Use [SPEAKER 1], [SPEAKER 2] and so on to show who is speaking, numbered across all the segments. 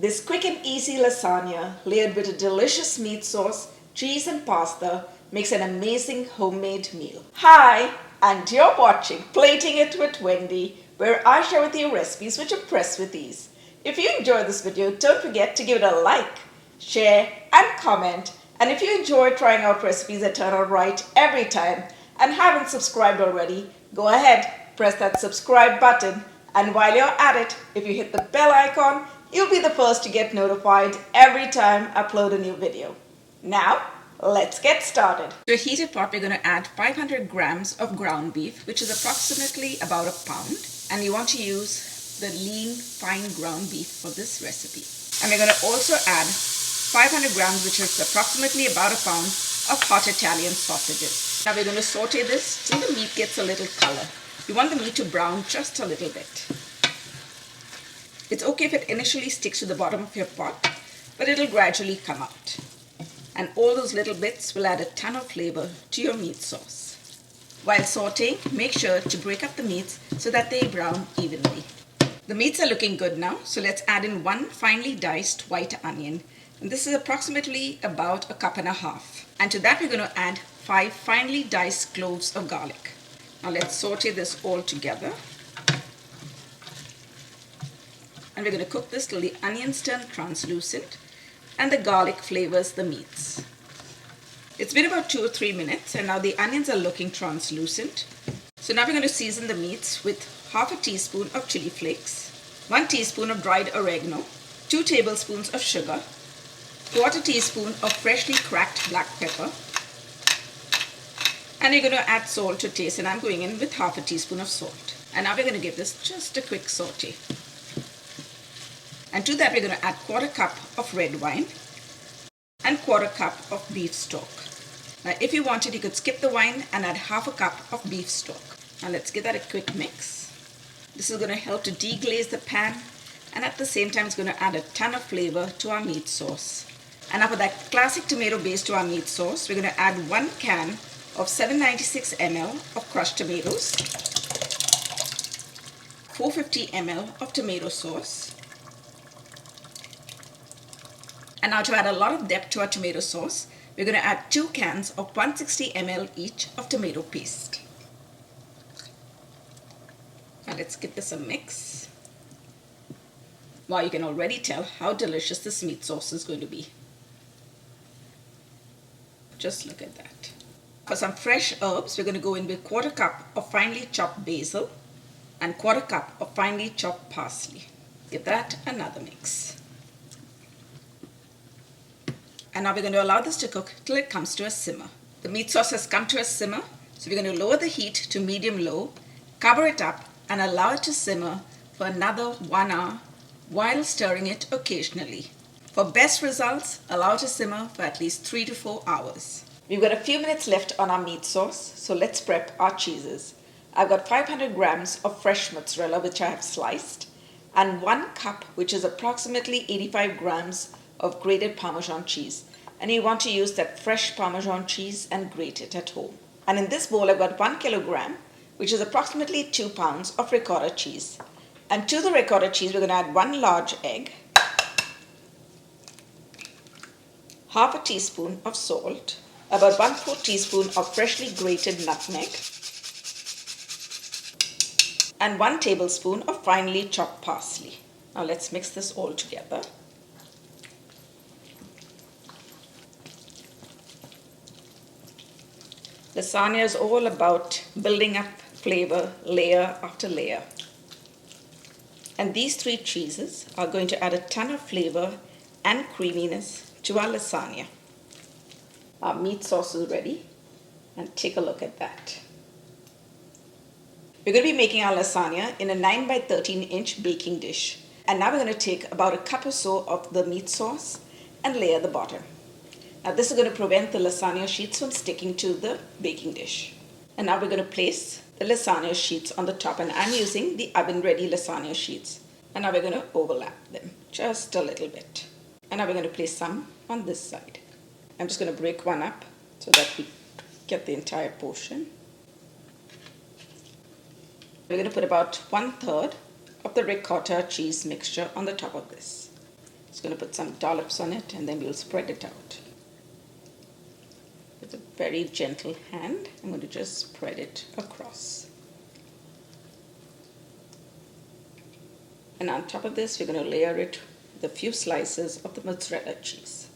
[SPEAKER 1] This quick and easy lasagna layered with a delicious meat sauce, cheese and pasta makes an amazing homemade meal. Hi, and you're watching Plating It with Wendy, where I share with you recipes which impress with ease. If you enjoyed this video, don't forget to give it a like, share and comment. And if you enjoy trying out recipes that turn out right every time and haven't subscribed already, go ahead, press that subscribe button. And while you're at it, if you hit the bell icon, you'll be the first to get notified every time I upload a new video. Now, let's get started. To a heated pot, we're going to add 500 grams of ground beef, which is approximately about a pound. And you want to use the lean, fine ground beef for this recipe. And we're going to also add 500 grams, which is approximately about a pound, of hot Italian sausages. Now we're going to saute this till the meat gets a little color. You want the meat to brown just a little bit. It's okay if it initially sticks to the bottom of your pot, but it'll gradually come out. And all those little bits will add a ton of flavor to your meat sauce. While sauteing, make sure to break up the meats so that they brown evenly. The meats are looking good now, so let's add in one finely diced white onion. And this is approximately about a cup and a half. And to that we're going to add 5 finely diced cloves of garlic. Now let's saute this all together. And we're going to cook this till the onions turn translucent and the garlic flavors the meats. It's been about 2 or 3 minutes and now the onions are looking translucent. So now we're going to season the meats with half a teaspoon of chili flakes, 1 teaspoon of dried oregano, 2 tablespoons of sugar, 1/4 teaspoon of freshly cracked black pepper, and you're going to add salt to taste, and I'm going in with half a teaspoon of salt. And now we're going to give this just a quick saute. And to that we're going to add 1/4 cup of red wine and 1/4 cup of beef stock. Now if you wanted, you could skip the wine and add half a cup of beef stock. Now let's give that a quick mix. This is going to help to deglaze the pan, and at the same time it's going to add a ton of flavor to our meat sauce. And now for that classic tomato base to our meat sauce, we're going to add 1 can of 796 ml of crushed tomatoes, 450 ml of tomato sauce. And now to add a lot of depth to our tomato sauce, we're going to add 2 cans of 160 ml each of tomato paste. Now let's give this a mix. Wow, you can already tell how delicious this meat sauce is going to be. Just look at that. For some fresh herbs, we're going to go in with 1/4 cup of finely chopped basil and 1/4 cup of finely chopped parsley. Give that another mix. And now we're going to allow this to cook till it comes to a simmer. The meat sauce has come to a simmer, so we're going to lower the heat to medium-low, cover it up and allow it to simmer for another 1 hour while stirring it occasionally. For best results, allow it to simmer for at least 3 to 4 hours. We've got a few minutes left on our meat sauce, so let's prep our cheeses. I've got 500 grams of fresh mozzarella which I have sliced, and 1 cup, which is approximately 85 grams of grated Parmesan cheese. And you want to use that fresh Parmesan cheese and grate it at home. And in this bowl I've got 1 kilogram, which is approximately 2 pounds of ricotta cheese. And to the ricotta cheese we're going to add 1 large egg, half a teaspoon of salt, about 1/4 teaspoon of freshly grated nutmeg, and 1 tablespoon of finely chopped parsley. Now let's mix this all together. Lasagna is all about building up flavor layer after layer. And these 3 cheeses are going to add a ton of flavor and creaminess to our lasagna. Our meat sauce is ready, and take a look at that. We're going to be making our lasagna in a 9 by 13 inch baking dish. And now we're going to take about a cup or so of the meat sauce and layer the bottom. Now this is going to prevent the lasagna sheets from sticking to the baking dish. And now we're going to place the lasagna sheets on the top, and I'm using the oven ready lasagna sheets. And now we're going to overlap them just a little bit. And now we're going to place some on this side. I'm just going to break one up so that we get the entire portion. We're going to put about 1/3 of the ricotta cheese mixture on the top of this. Just going to put some dollops on it and then we'll spread it out. With a very gentle hand, I'm going to just spread it across. And on top of this, we're going to layer it with a few slices of the mozzarella cheese.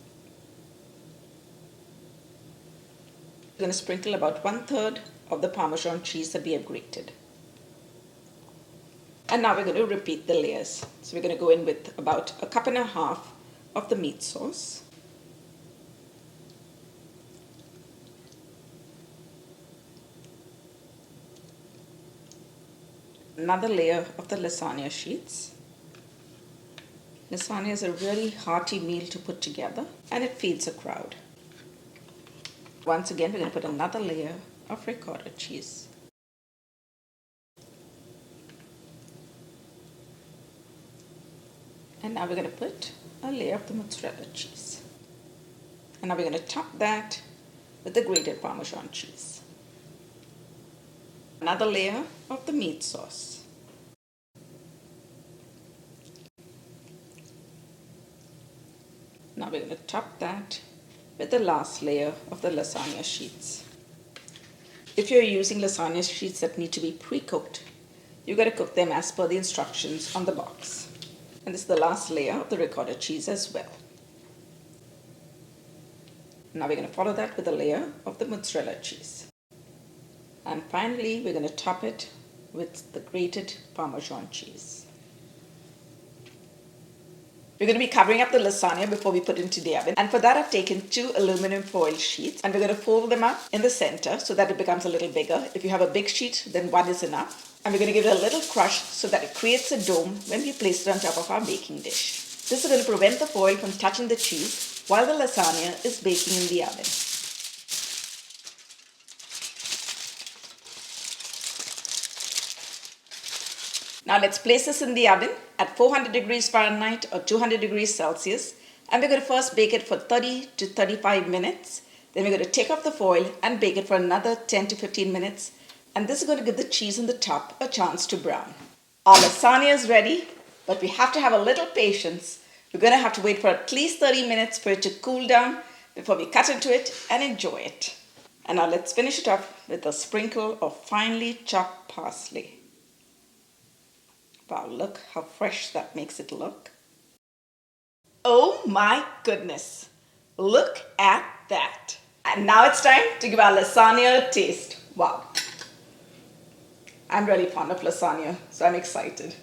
[SPEAKER 1] We're going to sprinkle about 1/3 of the Parmesan cheese that we have grated. And now we're going to repeat the layers. So we're going to go in with about 1.5 cups of the meat sauce. Another layer of the lasagna sheets. Lasagna is a really hearty meal to put together and it feeds a crowd. Once again, we're going to put another layer of ricotta cheese. And now we're going to put a layer of the mozzarella cheese. And now we're going to top that with the grated Parmesan cheese. Another layer of the meat sauce. Now we're going to top that with the last layer of the lasagna sheets. If you're using lasagna sheets that need to be pre-cooked, you've got to cook them as per the instructions on the box. And this is the last layer of the ricotta cheese as well. Now we're going to follow that with a layer of the mozzarella cheese. And finally, we're going to top it with the grated Parmesan cheese. We're going to be covering up the lasagna before we put it into the oven. And for that, I've taken 2 aluminum foil sheets and we're going to fold them up in the center so that it becomes a little bigger. If you have a big sheet, then 1 is enough. And we're going to give it a little crush so that it creates a dome when we place it on top of our baking dish. This is going to prevent the foil from touching the cheese while the lasagna is baking in the oven. Now let's place this in the oven at 400 degrees Fahrenheit or 200 degrees Celsius, and we're going to first bake it for 30 to 35 minutes. Then we're going to take off the foil and bake it for another 10 to 15 minutes, and this is going to give the cheese on the top a chance to brown. Our lasagna is ready, but we have to have a little patience. We're going to have to wait for at least 30 minutes for it to cool down before we cut into it and enjoy it. And now let's finish it up with a sprinkle of finely chopped parsley. Wow, look how fresh that makes it look. Oh my goodness, look at that. And now it's time to give our lasagna a taste. Wow. I'm really fond of lasagna, so I'm excited.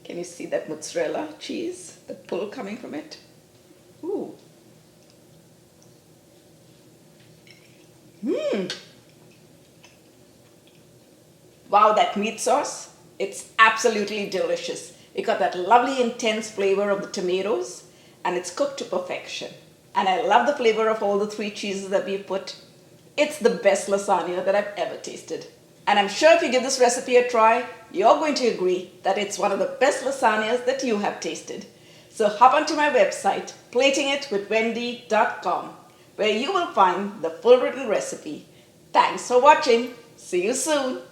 [SPEAKER 1] Can you see that mozzarella cheese, the pull coming from it? Ooh. Wow, that meat sauce, it's absolutely delicious. It got that lovely intense flavor of the tomatoes and it's cooked to perfection. And I love the flavor of all the 3 cheeses that we put. It's the best lasagna that I've ever tasted. And I'm sure if you give this recipe a try, you're going to agree that it's one of the best lasagnas that you have tasted. So hop onto my website, platingitwithwendy.com, where you will find the full written recipe. Thanks for watching. See you soon.